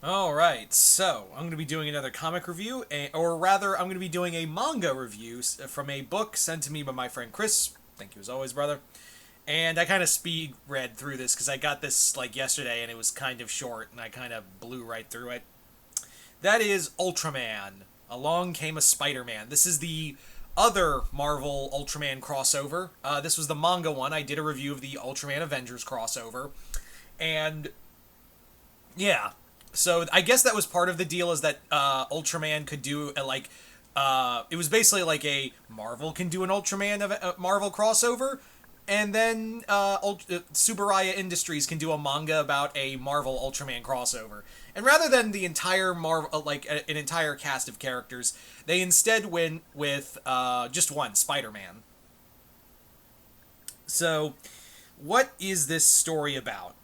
Alright, so I'm going to be doing another comic review, or rather, I'm going to be doing a manga review from a book sent to me by my friend Chris. Thank you as always, brother. And I kind of speed read through this because I got this like yesterday and it was kind of short and I kind of blew right through it. That is Ultraman. Along Came a Spider-Man. This is the other Marvel Ultraman crossover. This was the manga one. I did a review of the Ultraman Avengers crossover. And yeah, so I guess that was part of the deal is that Ultraman could do it was basically like a Marvel can do an Ultraman of Marvel crossover, and then Subaraya Industries can do a manga about a Marvel Ultraman crossover. And rather than the entire Marvel an entire cast of characters, they instead went with just one Spider-Man. So, what is this story about?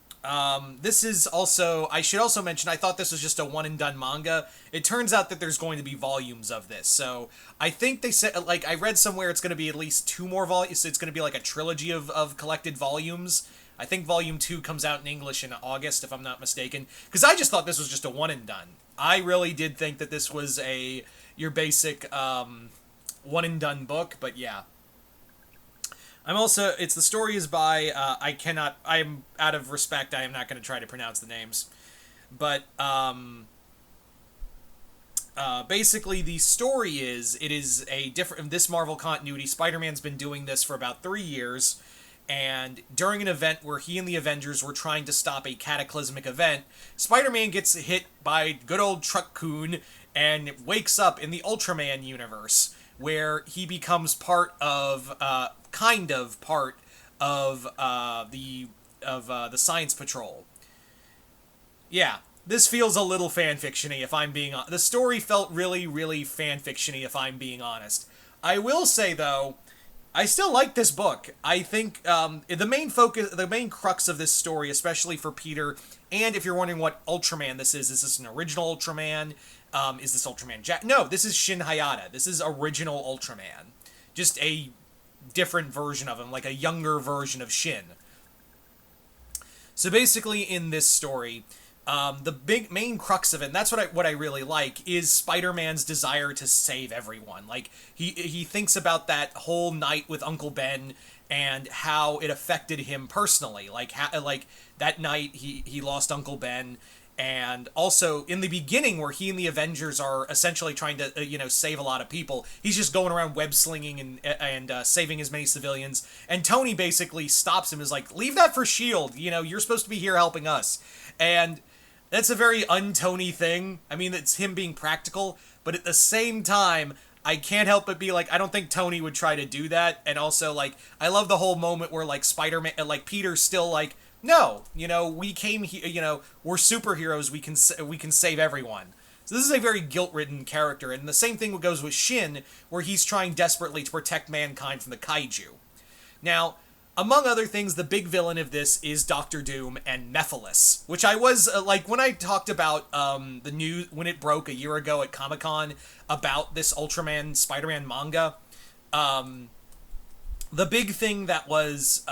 This is also, I should also mention, I thought this was just a one and done manga. It turns out that there's going to be volumes of this. So I think they said, like, I read somewhere it's going to be at least two more volumes. It's going to be like a trilogy of collected volumes. I think volume 2 comes out in English in August, if I'm not mistaken. Because I just thought this was just a one and done. I really did think that this was your basic, one and done book, but yeah. The story is by, I'm out of respect, I am not going to try to pronounce the names. But, basically the story it is a different, this Marvel continuity, Spider-Man's been doing this for about 3 years, and during an event where he and the Avengers were trying to stop a cataclysmic event, Spider-Man gets hit by good old Truck-kun and wakes up in the Ultraman universe, where he becomes part of, the Science Patrol. Yeah, this feels a little fanfiction-y if I'm being honest. The story felt really, really fanfiction-y if I'm being honest. I will say, though, I still like this book. I think the main crux of this story, especially for Peter, and if you're wondering what Ultraman this is this an original Ultraman? Is this Ultraman Jack? No, this is Shin Hayata. This is original Ultraman. Just a different version of him, like a younger version of Shin. So basically, in this story, the big main crux of it, and that's what I really like, is Spider-Man's desire to save everyone. Like he thinks about that whole night with Uncle Ben and how it affected him personally. Like that night he lost Uncle Ben. And also, in the beginning, where he and the Avengers are essentially trying to, save a lot of people, he's just going around web-slinging and saving as many civilians. And Tony basically stops him and is like, leave that for S.H.I.E.L.D., you're supposed to be here helping us. And that's a very un-Tony thing. I mean, it's him being practical, but at the same time, I can't help but be like, I don't think Tony would try to do that. And also, I love the whole moment where, Spider-Man, Peter's still no, we came here, we're superheroes, we can save everyone. So this is a very guilt-ridden character, and the same thing goes with Shin, where he's trying desperately to protect mankind from the kaiju. Now, among other things, the big villain of this is Doctor Doom and Mephiles, which I was, when I talked about the news, when it broke a year ago at Comic-Con about this Ultraman Spider-Man manga, the big thing that was,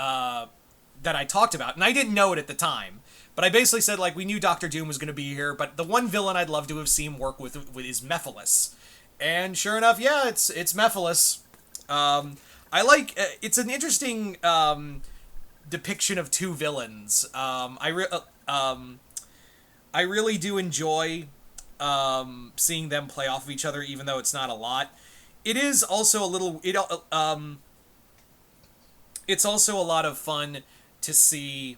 that I talked about, and I didn't know it at the time, but I basically said, we knew Doctor Doom was going to be here, but the one villain I'd love to have seen work with is Mephiles. And sure enough, yeah, it's Mephiles. It's an interesting, depiction of two villains. I really do enjoy, seeing them play off of each other, even though it's not a lot. It is also it's also a lot of fun to see,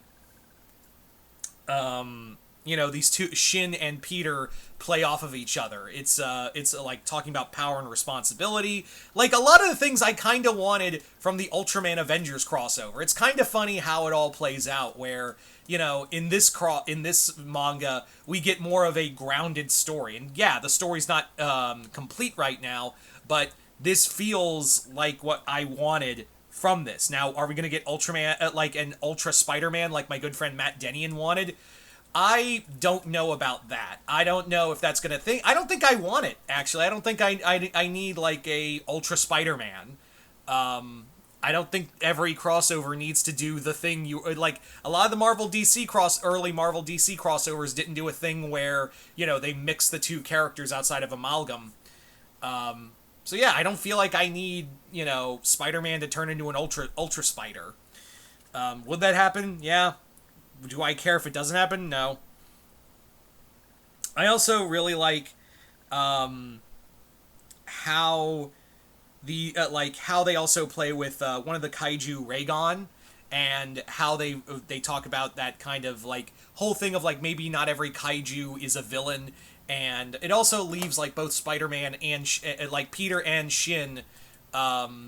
these two, Shin and Peter, play off of each other. It's like talking about power and responsibility. Like, a lot of the things I kind of wanted from the Ultraman Avengers crossover. It's kind of funny how it all plays out, where, in this manga, we get more of a grounded story. And yeah, the story's not, complete right now, but this feels like what I wanted from this. Now, are we going to get Ultraman, an Ultra Spider-Man like my good friend Matt Denian wanted? I don't know about that. I don't know if that's going to I don't think I want it, actually. I don't think I need, a Ultra Spider-Man. I don't think every crossover needs to do the thing you like. A lot of the early Marvel DC crossovers didn't do a thing where they mix the two characters outside of Amalgam. So yeah, I don't feel like I need Spider-Man to turn into an Ultra Spider. Would that happen? Yeah. Do I care if it doesn't happen? No. I also really like how how they also play with one of the kaiju Raygon, and how they talk about that kind of whole thing of maybe not every kaiju is a villain, and it also leaves both Spider-Man and Peter and Shin, Peter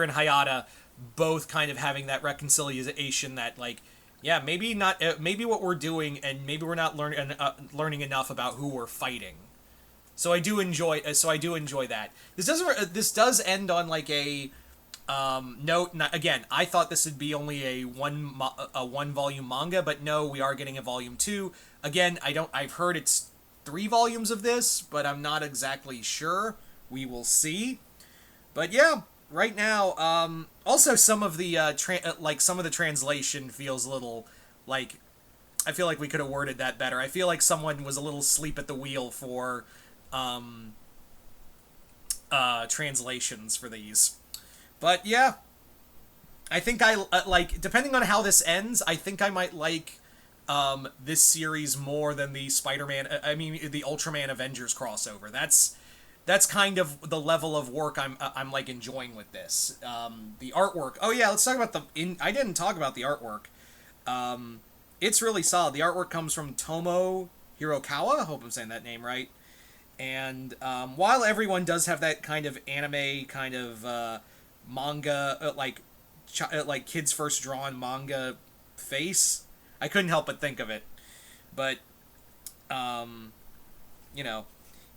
and Hayata both kind of having that reconciliation that yeah, maybe not maybe what we're doing, and maybe we're not learning enough about who we're fighting. So I do enjoy that. This does end on a note. Again, I thought this would be only a one volume manga, but no, we are getting a volume 2. Again, I've heard it's 3 volumes of this, but I'm not exactly sure. We will see. But yeah, right now, also some of the some of the translation feels a little I feel like we could have worded that better. I feel like someone was a little asleep at the wheel for translations for these. But yeah, I think I depending on how this ends, I think I might like this series more than the the Ultraman Avengers crossover. That's kind of the level of work I'm enjoying with this. The artwork. Oh yeah, let's talk about I didn't talk about the artwork. It's really solid. The artwork comes from Tomo Hirokawa. I hope I'm saying that name right. And while everyone does have that kind of anime kind of manga kids first drawn manga face, I couldn't help but think of it. But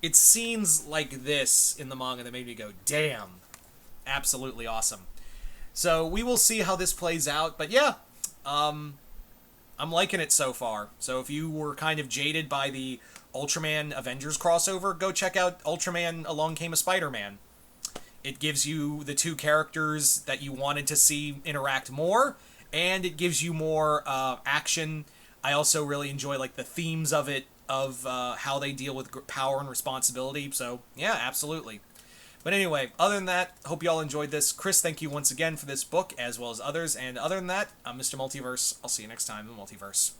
it's scenes like this in the manga that made me go, damn, absolutely awesome. So we will see how this plays out. But yeah, I'm liking it so far. So if you were kind of jaded by the Ultraman Avengers crossover, go check out Ultraman Along Came a Spider-Man. It gives you the two characters that you wanted to see interact more, and it gives you more action. I also really enjoy the themes of it, of how they deal with power and responsibility. So yeah, absolutely. But anyway, other than that, hope you all enjoyed this. Chris, thank you once again for this book, as well as others. And other than that, I'm Mr. Multiverse. I'll see you next time in the Multiverse.